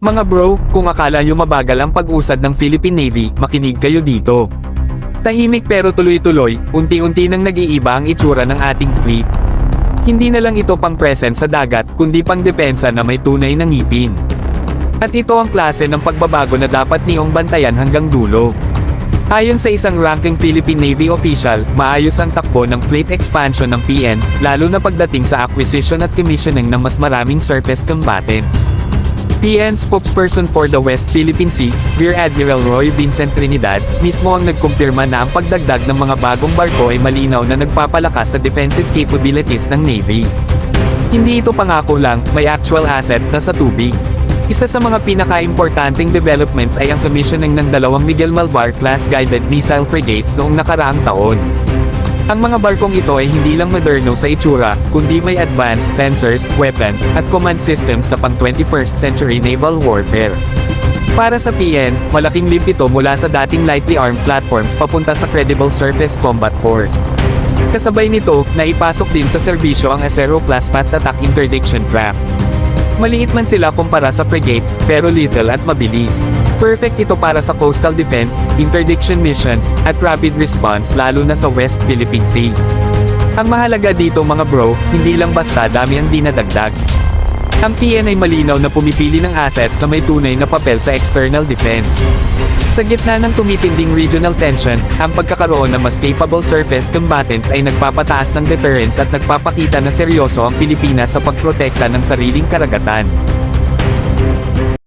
Mga bro, kung akala nyo mabagal ang pag-usad ng Philippine Navy, makinig kayo dito. Tahimik pero tuloy-tuloy, unti-unti nang nag-iiba ang itsura ng ating fleet. Hindi na lang ito pang presence sa dagat, kundi pang depensa na may tunay na ngipin. At ito ang klase ng pagbabago na dapat niyong bantayan hanggang dulo. Ayon sa isang ranking Philippine Navy official, maayos ang takbo ng fleet expansion ng PN, lalo na pagdating sa acquisition at commissioning ng mas maraming surface combatants. PN spokesperson for the West Philippine Sea, Rear Admiral Roy Vincent Trinidad, mismo ang nagkumpirma na ang pagdagdag ng mga bagong barko ay malinaw na nagpapalakas sa defensive capabilities ng Navy. Hindi ito pangako lang, may actual assets na sa tubig. Isa sa mga pinaka-importanting developments ay ang commissioning ng dalawang Miguel Malvar-class guided missile frigates noong nakaraang taon. Ang mga barkong ito ay hindi lang moderno sa itsura, kundi may advanced sensors, weapons, at command systems na pang 21st century naval warfare. Para sa PN, malaking leap ito mula sa dating lightly armed platforms papunta sa credible surface combat force. Kasabay nito, naipasok din sa serbisyo ang Acero-class fast attack interdiction craft. Maliit man sila kumpara sa frigates, pero lethal at mabilis. Perfect ito para sa coastal defense, interdiction missions, at rapid response lalo na sa West Philippine Sea. Ang mahalaga dito mga bro, hindi lang basta dami ang dinadagdag. Ang PN ay malinaw na pumipili ng assets na may tunay na papel sa external defense. Sa gitna ng tumitinding regional tensions, ang pagkakaroon ng mas capable surface combatants ay nagpapataas ng deterrence at nagpapakita na seryoso ang Pilipinas sa pagprotekta ng sariling karagatan.